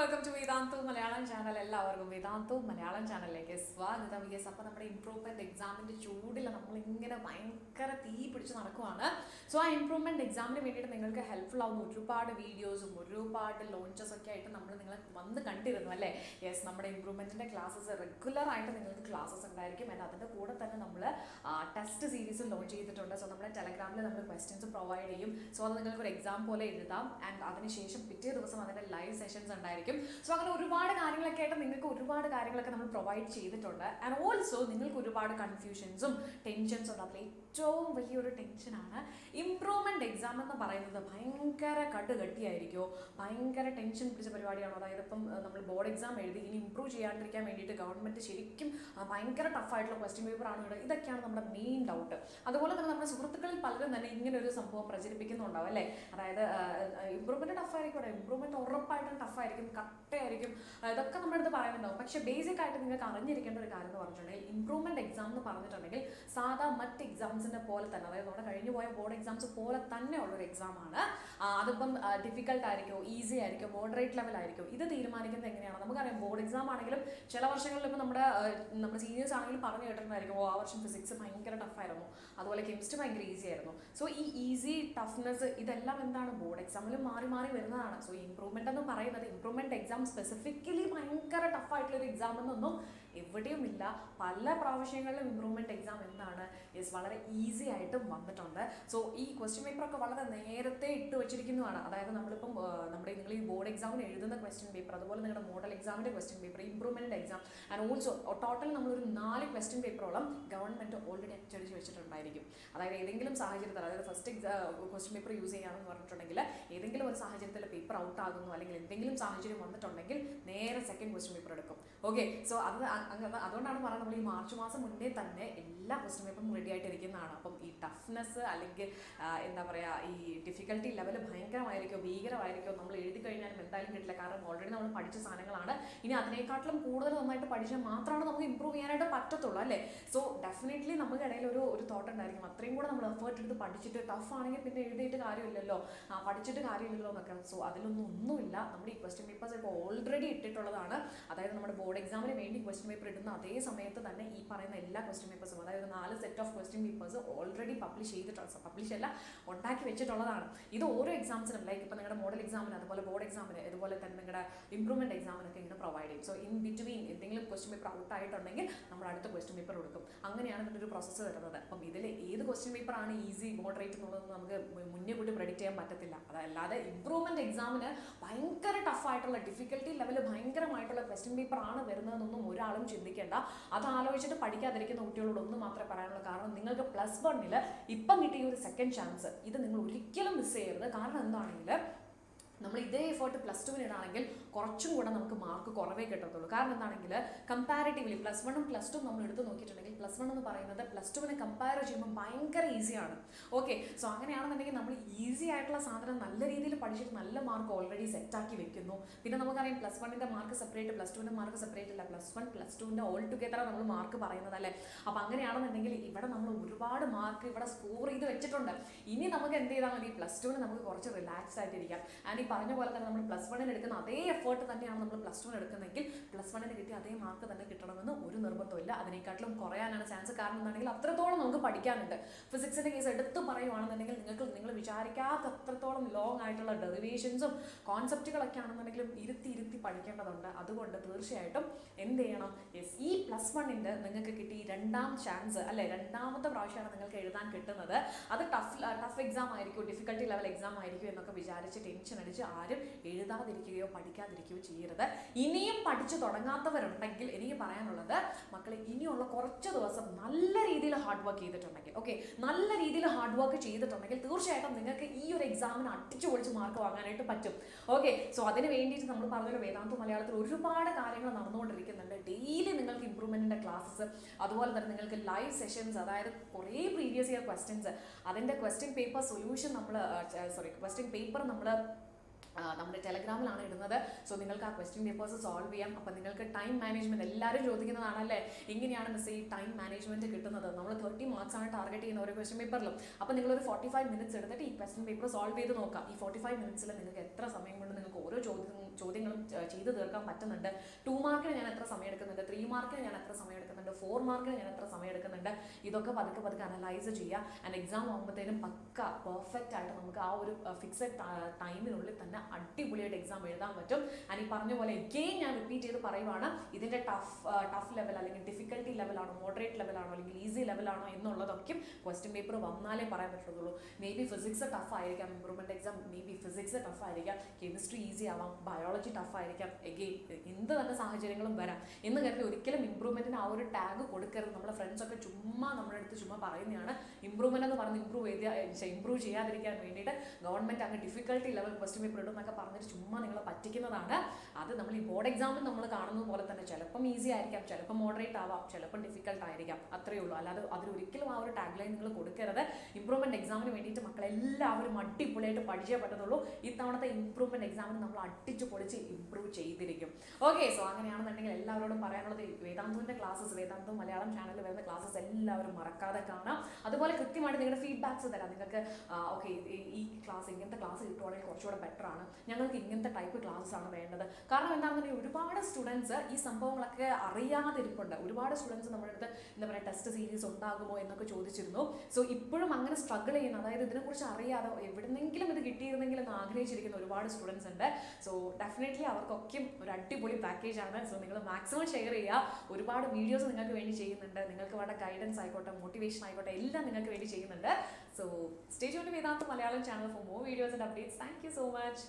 welcome to Vedantu Malayalam channel. എല്ലാവർക്കും Vedantu Malayalam ചാനലിലേക്ക് സ്വാഗതം. യെസ്, അപ്പോൾ നമ്മുടെ ഇംപ്രൂവ്മെന്റ് എക്സാമിന്റെ ചൂടിൽ നമ്മൾ ഇങ്ങനെ ഭയങ്കര തീ പിടിച്ച് നടക്കുവാണ്. സോ ആ ഇംപ്രൂവ്മെന്റ് എക്സാമിന് വേണ്ടിയിട്ട് നിങ്ങൾക്ക് ഹെൽപ്ഫുൾ ആവുന്ന ഒരുപാട് വീഡിയോസും ഒരുപാട് ലോഞ്ചസ് ഒക്കെ ആയിട്ട് നമ്മൾ നിങ്ങളെ വന്ന് കണ്ടിരുന്നു അല്ലേ? യെസ്, നമ്മുടെ ഇംപ്രൂവ്മെന്റിന്റെ ക്ലാസ്സസ് റെഗുലർ ആയിട്ട് നിങ്ങൾക്ക് ക്ലാസ്സസ് ഉണ്ടായിരിക്കും. ആൻഡ് അതിന്റെ കൂടെ തന്നെ നമ്മൾ ടെസ്റ്റ് സീരീസ് ലോഞ്ച് ചെയ്തിട്ടുണ്ട്. സോ നമ്മുടെ ടെലഗ്രാമിൽ നമ്മൾ ക്വസ്റ്റ്യൻസ് പ്രൊവൈഡ് ചെയ്യും. സോ അത് നിങ്ങൾക്ക് ഒരു എക്സാം പോലെ എഴുതാം. ആൻഡ് അതിനുശേഷം പിറ്റേ ദിവസം അതിന്റെ ലൈവ് സെഷൻസ് ഉണ്ടായിരിക്കും. സോ അങ്ങനെ ഒരുപാട് കാര്യങ്ങളൊക്കെ ആയിട്ട് നിങ്ങൾക്ക് ഒരുപാട് കാര്യങ്ങളൊക്കെ നമ്മൾ പ്രൊവൈഡ് ചെയ്തിട്ടുണ്ട്. ആൻഡ് ഓൾസോ നിങ്ങൾക്ക് ഒരുപാട് കൺഫ്യൂഷൻസും ടെൻഷൻസും ഉണ്ട്. അതിൽ ഏറ്റവും വലിയൊരു ടെൻഷനാണ് ഇംപ്രൂവ്മെന്റ് എക്സാം എന്ന് പറയുന്നത്. ഭയങ്കര കടുകട്ടിയായിരിക്കുമോ, ഭയങ്കര ടെൻഷൻ പിടിച്ച പരിപാടിയാണോ? അതായത് ഇപ്പം നമ്മൾ ബോർഡ് എക്സാം എഴുതി ഇനി ഇംപ്രൂവ് ചെയ്യാണ്ടിരിക്കാൻ വേണ്ടിയിട്ട് ഗവൺമെന്റ് ശരിക്കും ഭയങ്കര ടഫായിട്ടുള്ള ക്വസ്റ്റ്യൻ പേപ്പർ ആണ് ഇവിടെ. ഇതൊക്കെയാണ് നമ്മുടെ മെയിൻ ഡൗട്ട്. അതുപോലെ തന്നെ നമ്മുടെ സുഹൃത്തുക്കളിൽ പലരും തന്നെ ഇങ്ങനെ ഒരു സംഭവം പ്രചരിപ്പിക്കുന്നുണ്ടാവും അല്ലേ? അതായത് ഇംപ്രൂവ്മെന്റ് ടഫായിരിക്കും, ഇംപ്രൂവ്മെന്റ് ഉറപ്പായിട്ടും ടഫായിരിക്കും, കട്ടയായിരിക്കും, ഇതൊക്കെ നമ്മുടെ അടുത്ത് പറയുന്നുണ്ടാവും. പക്ഷേ ബേസിക് ആയിട്ട് നിങ്ങൾക്ക് അറിഞ്ഞിരിക്കേണ്ട ഒരു കാര്യം എന്ന് പറഞ്ഞിട്ടുണ്ടെങ്കിൽ ഇംപ്രൂവ്മെന്റ് എക്സാം എന്ന് പറഞ്ഞിട്ടുണ്ടെങ്കിൽ സാധാ മറ്റ് എക്സാംസിന്റെ പോലെ തന്നെ, അതായത് നമ്മുടെ കഴിഞ്ഞു പോയ ബോർഡ് എക്സാംസ് പോലെ തന്നെ ഉള്ളൊരു എക്സാമാണ്. അതിപ്പം ഡിഫിക്കൽട്ട് ആയിരിക്കും, ഈസി ആയിരിക്കും, മോഡറേറ്റ് ലെവൽ ആയിരിക്കും, ഇത് തീരുമാനിക്കുന്നത് എങ്ങനെയാണ്? നമുക്കറിയാം ബോർഡ് എക്സാം ആണെങ്കിലും ചില വർഷങ്ങളിൽ ഇപ്പോൾ നമ്മുടെ സീനിയേഴ്സ് ആണെങ്കിലും പറഞ്ഞു കേട്ടിട്ടുണ്ടായിരിക്കും, ആ വർഷം ഫിസിക്സ് ഭയങ്കര ടഫായിരുന്നു, അതുപോലെ കെമിസ്ട്രി ഭയങ്കര ഈസി ആയിരുന്നു. സോ ഈ ഈസി ടഫ്നെസ് ഇതെല്ലാം എന്താണ് ബോർഡ് എക്സാമിലും മാറി മാറി വരുന്നതാണ്. സോ ഇംപ്രൂവ്മെന്റ് എന്ന് പറയുന്നത് ഇംപ്രൂവ്മെന്റ് എക്സാം സ്പെസിഫിക്കലി ഭയങ്കര ടഫായിട്ടുള്ളൊരു എക്സാം എന്നൊന്നും എവിടെയും ഇല്ല. പല പ്രാവശ്യങ്ങളിലും ഇംപ്രൂവ്മെന്റ് എക്സാം എന്താണ് വളരെ ഈസി ആയിട്ടും വന്നിട്ടുണ്ട്. സോ ഈ ക്വസ്റ്റ്യൻ പേപ്പറൊക്കെ വളരെ നേരത്തെ ഇട്ട് വെച്ചിരിക്കുന്നതാണ്. അതായത് നമ്മളിപ്പം നിങ്ങൾ ഈ ബോർഡ് എക്സാമിന് എഴുതുന്ന ക്വസ്റ്റ്യൻ പേപ്പർ, അതുപോലെ നിങ്ങളുടെ മോഡൽ എക്സാമിന്റെ question paper, improvement exam and also total നമ്മളൊരു 4 ക്വസ്റ്റ്യൻ പേപ്പറോളം ഗവൺമെന്റ് ഓൾറെഡി അച്ചടിച്ച് വെച്ചിട്ടുണ്ടായിരിക്കും. അതായത് ഏതെങ്കിലും സാഹചര്യത്തിൽ, അതായത് ഫസ്റ്റ് ക്വസ്റ്റ്യൻ പേപ്പർ യൂസ് ചെയ്യാമെന്ന് പറഞ്ഞിട്ടുണ്ടെങ്കിൽ ഏതെങ്കിലും ഒരു സാഹചര്യത്തിൽ പേപ്പർ ഔട്ട് ആകുന്നു അല്ലെങ്കിൽ എന്തെങ്കിലും സാഹചര്യം വന്നിട്ടുണ്ടെങ്കിൽ നേരെ സെക്കൻഡ് ക്വസ്റ്റ്യൻ പേപ്പർ എടുക്കും. ഓക്കെ, സോ അതുകൊണ്ടാണ് പറയുന്നത് നമ്മൾ ഈ മാർച്ച് മാസം മുന്നേ തന്നെ എല്ലാ ക്വസ്റ്റ്യൻ പേപ്പറും റെഡി ആയിട്ടിരിക്കുന്നതാണ്. അപ്പം ഈ ടഫ്നെസ് അല്ലെങ്കിൽ എന്താ പറയുക, ഈ ഡിഫിക്കൽട്ടി ലെവൽ ഭയങ്കരമായിരിക്കും, ഭീകരമായിരിക്കും. നമ്മൾ എഴുതി കഴിഞ്ഞാലും എന്തായാലും കിട്ടില്ല, കാരണം ഓൾറെഡി നമ്മൾ പഠിച്ച സാധനങ്ങളാണ്. ഇനി അതിനേക്കാട്ടിലും കൂടുതൽ നന്നായിട്ട് പഠിച്ചാൽ മാത്രമാണ് നമുക്ക് ഇമ്പ്രൂവ് ചെയ്യാനായിട്ട് പറ്റത്തുള്ളൂ അല്ലേ? സോ ഡെഫിനറ്റ്ലി നമുക്ക് ഇടയിൽ ഒരു തോട്ട് ഉണ്ടായിരിക്കും, അത്രയും കൂടെ നമ്മൾ എഫേർട്ട് എടുത്ത് പഠിച്ചിട്ട് ടഫ് ആണെങ്കിൽ പിന്നെ എഴുതിയിട്ട് കാര്യമില്ലല്ലോ, പഠിച്ചിട്ട് കാര്യമില്ലല്ലോ എന്നൊക്കെ. സോ ഒന്നുമില്ല. നമ്മുടെ ഈ ക്വസ്റ്റ്യൻ പേപ്പേഴ്സ് ഇപ്പോൾ ഓൾറെഡി ഇട്ടിട്ടുള്ളതാണ്. അതായത് നമ്മുടെ ബോർഡ് എക്സാമിന് വേണ്ടി ക്വസ്റ്റ്യൻ പേപ്പർ ഇടുന്ന അതേ സമയത്ത് തന്നെ ഈ പറയുന്ന എല്ലാ ക്വസ്റ്റ്യൻ പേപ്പേഴ്സും, അതായത് 4 set of question papers already publish അല്ല, ഉണ്ടാക്കി വെച്ചിട്ടുള്ളതാണ്. ഇത് ഓരോ എക്സാംസിനും, ലൈക്ക് ഇപ്പോൾ നിങ്ങളുടെ മോഡൽ എക്സാമിന്, അതുപോലെ ബോർഡ് എക്സാമിന്, അതുപോലെ തന്നെ നിങ്ങളുടെ ഇംപ്രൂവ്മെന്റ് എക്സാമിനൊക്കെ ഇങ്ങനെ പ്രൊവൈഡ് ചെയ്യും. സോ ഇൻ ബിറ്റ്വീൻ എന്തെങ്കിലും ക്വസ്റ്റ്യൻ പേപ്പർ ഔട്ട് ആയിട്ടുണ്ടെങ്കിൽ നമ്മൾ അടുത്ത ക്വസ്റ്റ്യൻ പേപ്പർ കൊടുക്കും. അങ്ങനെയാണ് ഇതിൻ്റെ ഒരു പ്രോസസ്സ് വരുന്നത്. അപ്പം ഇതിൽ ഏത് ക്വസ്റ്റ്യൻ പേപ്പറാണ് ഈസി, മോഡറേറ്റ് എന്നുള്ളതൊന്നും നമുക്ക് മുന്നേ കൂടി പ്രെഡിക്റ്റ് ചെയ്യാൻ പറ്റത്തില്ല. അതല്ലാതെ ഇംപ്രൂവ്മെന്റ് എക്സാമിന് ഭയങ്കര ടഫായിട്ടുള്ള ഡിഫിക്കൽട്ടി ലെവൽ ഭയങ്കരമായിട്ടുള്ള ക്വസ്റ്റ്യൻ പേപ്പർ ആണ് വരുന്നതെന്നൊന്നും ഒരാളും ചിന്തിക്കേണ്ട. അത് ആലോചിച്ചിട്ട് പഠിക്കാതിരിക്കുന്ന കുട്ടികളോട് ഒന്ന് മാത്രമേ പറയാനുള്ളൂ. കാരണം നിങ്ങൾക്ക് +1 ഇപ്പം കിട്ടിയ ഒരു സെക്കൻഡ് ചാൻസ്, ഇത് നിങ്ങൾ ഒരിക്കലും മിസ് ചെയ്യരുത്. കാരണം എന്താണെങ്കിൽ നമ്മൾ ഇതേ എഫേർട്ട് +2 ഇടാണെങ്കിൽ കുറച്ചും കൂടെ നമുക്ക് മാർക്ക് കുറവേ കിട്ടത്തുള്ളൂ. കാരണം എന്താണെങ്കിൽ കമ്പാരിറ്റീവ്ലി +1ഉം +2 നമ്മൾ എടുത്ത് നോക്കിയിട്ടുണ്ടെങ്കിൽ +1 എന്ന് പറയുന്നത് +2 കമ്പയർ ചെയ്യുമ്പോൾ ഭയങ്കര ഈസിയാണ്. ഓക്കെ, സോ അങ്ങനെയാണെന്നുണ്ടെങ്കിൽ നമ്മൾ ഈസി ആയിട്ടുള്ള സാധനം നല്ല രീതിയിൽ പഠിച്ചിട്ട് നല്ല മാർക്ക് ഓൾറെഡി സെറ്റാക്കി വെക്കുന്നു. പിന്നെ നമുക്കറിയാം +1ന്റെ മാർക്ക് സെപ്പറേറ്റ്, +2ന്റെ മാർക്ക് സെപ്പറേറ്റ് അല്ല, +1 +2ന്റെ ഓൾ ടുഗെദർ നമ്മൾ മാർക്ക് പറയുന്നത് അല്ലേ? അപ്പം അങ്ങനെയാണെന്നുണ്ടെങ്കിൽ ഇവിടെ നമ്മൾ ഒരുപാട് മാർക്ക് ഇവിടെ സ്കോർ ചെയ്ത് വെച്ചിട്ടുണ്ട്. ഇനി നമുക്ക് എന്ത് ചെയ്താൽ മതി, +2ന് നമുക്ക് കുറച്ച് റിലാക്സ് ആയിട്ടിരിക്കാം. ആൻഡ് പറഞ്ഞ പോലെ തന്നെ നമ്മൾ +1 എടുക്കുന്ന അതേ എഫേർട്ട് തന്നെയാണ് നമ്മൾ +2 എടുക്കുന്നതെങ്കിൽ +1 കിട്ടിയ അതേ മാർക്ക് തന്നെ കിട്ടണമെന്ന് ഒരു നിർബന്ധമില്ല. അതിനേക്കാട്ടിലും കുറയാനാണ് ചാൻസ്. കാരണം എന്താണെങ്കിൽ അത്രത്തോളം നമുക്ക് പഠിക്കാനുണ്ട്. ഫിസിക്സിന്റെ കേസ് എടുത്ത് പറയുവാണെന്നുണ്ടെങ്കിൽ നിങ്ങൾ വിചാരിക്കാത്ത അത്രത്തോളം ലോങ് ആയിട്ടുള്ള ഡെറിവേഷൻസും കോൺസെപ്റ്റുകളൊക്കെ ആണെന്നുണ്ടെങ്കിലും ഇരുത്തി പഠിക്കേണ്ടതുണ്ട്. അതുകൊണ്ട് തീർച്ചയായിട്ടും എന്ത് ചെയ്യണം, ഈ +1 നിങ്ങൾക്ക് കിട്ടി രണ്ടാം ചാൻസ് അല്ലെ, രണ്ടാമത്തെ പ്രാവശ്യമാണ് നിങ്ങൾക്ക് എഴുതാൻ കിട്ടുന്നത്. അത് ടഫ് എക്സാം ആയിരിക്കും, ഡിഫിക്കൽട്ടി ലെവൽ എക്സാം ആയിരിക്കും എന്നൊക്കെ വിചാരിച്ച് ടെൻഷൻ അടിച്ച് ആരും എഴുതാതിരിക്കുകയോ പഠിക്കാതിരിക്കുകയോ ചെയ്യരുത്. ഇനിയും പഠിച്ചു തുടങ്ങാത്തവരുണ്ടെങ്കിൽ എനിക്ക് പറയാനുള്ളത്, മക്കളെ ഇനിയുള്ള കുറച്ച് ദിവസം നല്ല രീതിയിൽ ഹാർഡ് വർക്ക് ചെയ്തിട്ടുണ്ടെങ്കിൽ, ഓക്കെ, നല്ല രീതിയിൽ ഹാർഡ് വർക്ക് ചെയ്തിട്ടുണ്ടെങ്കിൽ തീർച്ചയായിട്ടും നിങ്ങൾക്ക് ഈ ഒരു എക്സാമിന് അടിച്ചു പൊളിച്ച് മാർക്ക് വാങ്ങാനായിട്ട് പറ്റും. ഓക്കെ, സോ അതിന് വേണ്ടിയിട്ട് നമ്മൾ പറഞ്ഞ വേദാന്തു മലയാളത്തിൽ ഒരുപാട് കാര്യങ്ങൾ നടന്നുകൊണ്ടിരിക്കുന്നുണ്ട്. ഡെയിലി നിങ്ങൾക്ക് ഇംപ്രൂവ്മെന്റിന്റെ ക്ലാസ്സസ്, അതുപോലെ തന്നെ നിങ്ങൾക്ക് ലൈവ് സെഷൻസ്, അതായത് കുറേ പ്രീവിയസ് ഇയർ ക്വസ്റ്റ്യൻസ്, അതിന്റെ question paper solution question paper നമ്മൾ നമ്മുടെ ടെലഗ്രാമിലാണ് ഇടുന്നത്. സോ നിങ്ങൾക്ക് ആ ക്വസ്റ്റ്യൻ പേപ്പേഴ്സ് സോൾവ് ചെയ്യാം. അപ്പം നിങ്ങൾക്ക് ടൈം മാനേജ്മെന്റ് എല്ലാവരും ചോദിക്കുന്നതാണല്ലേ, എങ്ങനെയാണ് മിസ് ഈ ടൈം മാനേജ്മെന്റ് കിട്ടുന്നത്? നമ്മൾ 30 മാർക്സ് ആണ് ടാർഗറ്റ് ചെയ്യുന്ന ഓരോ ക്വസ്റ്റ്യൻ പേപ്പറിലും. അപ്പോൾ നിങ്ങളൊരു 45 മിനിറ്റ്സ് എടുത്തിട്ട് ഈ ക്വസ്റ്റ്യൻ പേപ്പർ സോൾവ് ചെയ്ത് നോക്കാം. ഈ 45 മിനിറ്റ്സിൽ നിങ്ങൾക്ക് എത്ര സമയം കൊണ്ട് നിങ്ങൾക്ക് ഓരോ ചോദ്യങ്ങളും ചെയ്ത് തീർക്കാൻ പറ്റുന്നുണ്ട്. 2 മാർക്കിന് ഞാൻ എത്ര സമയം എടുക്കുന്നുണ്ട്, 3 മാർക്കിന് ഞാൻ എത്ര സമയം എടുക്കുന്നുണ്ട്, 4 മാർക്കിന് ഞാൻ എത്ര സമയം എടുക്കുന്നുണ്ട്, ഇതൊക്കെ പതുക്കെ പതുക്കെ അനലൈസ് ചെയ്യുക. ആൻഡ് എക്സാം ആകുമ്പോഴത്തേനും പക്ക പെർഫെക്റ്റ് ആയിട്ട് നമുക്ക് ആ ഒരു ഫിക്സഡ് ടൈമിനുള്ളിൽ തന്നെ അടിപൊളിയായിട്ട് എക്സാം എഴുതാൻ പറ്റും. ആൻഡ് ഈ പറഞ്ഞ പോലെ എഗെയിൻ ഞാൻ റിപ്പീറ്റ് ചെയ്ത് പറയുവാണ്, ഇതിൻ്റെ ടഫ് ലെവൽ അല്ലെങ്കിൽ ഡിഫിക്കൽട്ടി ലെവലാണോ, മോഡറേറ്റ് ലെവലാണോ അല്ലെങ്കിൽ ഈസി ലെവലാണോ എന്നുള്ളതൊക്കെ ക്വസ്റ്റ്യൻ പേപ്പർ വന്നാലേ പറയാൻ പറ്റുള്ളൂ. മേ ബി ഫിസിക്സ് ടഫ് ആയിരിക്കാം, improvement exam may be physics tough ആയിരിക്കാം, കെമിസ്ട്രി ഈസി ആവാം, ബയോളജി ടഫ് ആയിരിക്കാം. എഗെയിൻ എന്ത് തന്നെ സാഹചര്യങ്ങളും വരാം എന്ന് കരുതി ഒരിക്കലും ഇംപ്രൂവ്മെന്റിന് ആ ഒരു ടാഗ് കൊടുക്കരുത്. നമ്മുടെ ഫ്രണ്ട്സ് ഒക്കെ ചുമ്മാ നമ്മുടെ അടുത്ത് ചുമ്മാ പറയുന്നതാണ് ഇംപ്രൂവ്മെന്റ് എന്ന് പറഞ്ഞ് ഇംപ്രൂവ് ചെയ്യാതിരിക്കാൻ വേണ്ടിയിട്ട് ഗവൺമെന്റ് അങ്ങ് ഡിഫിക്കൽട്ടി ലെവൽ ക്വസ്റ്റ്യൻ പേപ്പർ ഇടും എന്നൊക്കെ പറഞ്ഞിട്ട് ചുമ്മാ നിങ്ങളെ പറ്റിക്കുന്നതാണ്. അത് നമ്മൾ ഈ ബോർഡ് എക്സാമിൽ നമ്മൾ കാണുന്നത് പോലെ തന്നെ ചിലപ്പം ഈസി ആയിരിക്കാം, ചിലപ്പോൾ മോഡറേറ്റ് ആവാം, ചിലപ്പം ഡിഫിക്കൽട്ട് ആയിരിക്കാം, അത്രയേ ഉള്ളൂ. അല്ലാതെ അതിലൊരിക്കലും ആ ഒരു ടാഗ് ലൈൻ നിങ്ങൾ കൊടുക്കരുത്. ഇംപ്രൂവ്മെന്റ് എക്സാമിന് വേണ്ടിയിട്ട് മക്കളെല്ലാവരും അടിപൊളിയായിട്ട് പഠിച്ചേ പറ്റത്തുള്ളൂ. ഇത്തവണത്തെ ഇംപ്രൂവ്മെന്റ് എക്സാമിന് നമ്മൾ അടിച്ചു പൊളിച്ച് ഇംപ്രൂവ് ചെയ്തിരിക്കും. ഓക്കെ, സോ അങ്ങനെയാണെന്നുണ്ടെങ്കിൽ എല്ലാവരോടും പറയാനുള്ളത് വേദാന്തുവിന്റെ ക്ലാസ്സസ്, വേദാന്തു മലയാളം ചാനലിൽ വരുന്ന ക്ലാസ്സസ് എല്ലാവരും മറക്കാതെ കാണാം. അതുപോലെ കൃത്യമായിട്ട് നിങ്ങളുടെ ഫീഡ്ബാക്സ് തരാം. നിങ്ങൾക്ക് ഓക്കെ ഈ ക്ലാസ് ഇങ്ങനത്തെ ക്ലാസ് കിട്ടുവാണെങ്കിൽ കുറച്ചുകൂടെ ബെറ്റർ ആണ്, ഞങ്ങൾക്ക് ഇങ്ങനത്തെ ടൈപ്പ് ക്ലാസ്സസ് ആണ് വേണ്ടത്. കാരണം എന്താണെന്നുണ്ടെങ്കിൽ ഒരുപാട് സ്റ്റുഡൻസ് ഈ സംഭവങ്ങളൊക്കെ അറിയാതിരിപ്പുണ്ട്. ഒരുപാട് സ്റ്റുഡൻസ് നമ്മുടെ അടുത്ത് എന്താ പറയുക ടെസ്റ്റ് സീരീസ് ഉണ്ടാകുമോ എന്നൊക്കെ ചോദിച്ചിരുന്നു. സോ ഇപ്പോഴും അങ്ങനെ സ്ട്രഗിൾ ചെയ്യുന്ന, അതായത് ഇതിനെക്കുറിച്ച് അറിയാതെ എവിടെന്നെങ്കിലും ഇത് കിട്ടിയിരുന്നെങ്കിൽ എന്ന് ആഗ്രഹിച്ചിരിക്കുന്ന ഒരുപാട് സ്റ്റുഡൻസ് ഉണ്ട്. സോ ഡെഫിനറ്റ്ലി അവർക്കൊക്കെ ഒരു അടിപൊളി പാക്കേജ് ആണ്. സോ നിങ്ങൾ മാക്സിമം ഷെയർ ചെയ്യുക. ഒരുപാട് വീഡിയോസ് നിങ്ങൾക്ക് വേണ്ടി ചെയ്യുന്നുണ്ട്. നിങ്ങൾക്ക് വേണ്ട ഗൈഡൻസ് ആയിക്കോട്ടെ, മോട്ടിവേഷൻ ആയിക്കോട്ടെ, എല്ലാം നിങ്ങൾക്ക് വേണ്ടി ചെയ്യുന്നുണ്ട്. So stay tuned with Vedantu Malayalam channel for more videos and updates. Thank you so much.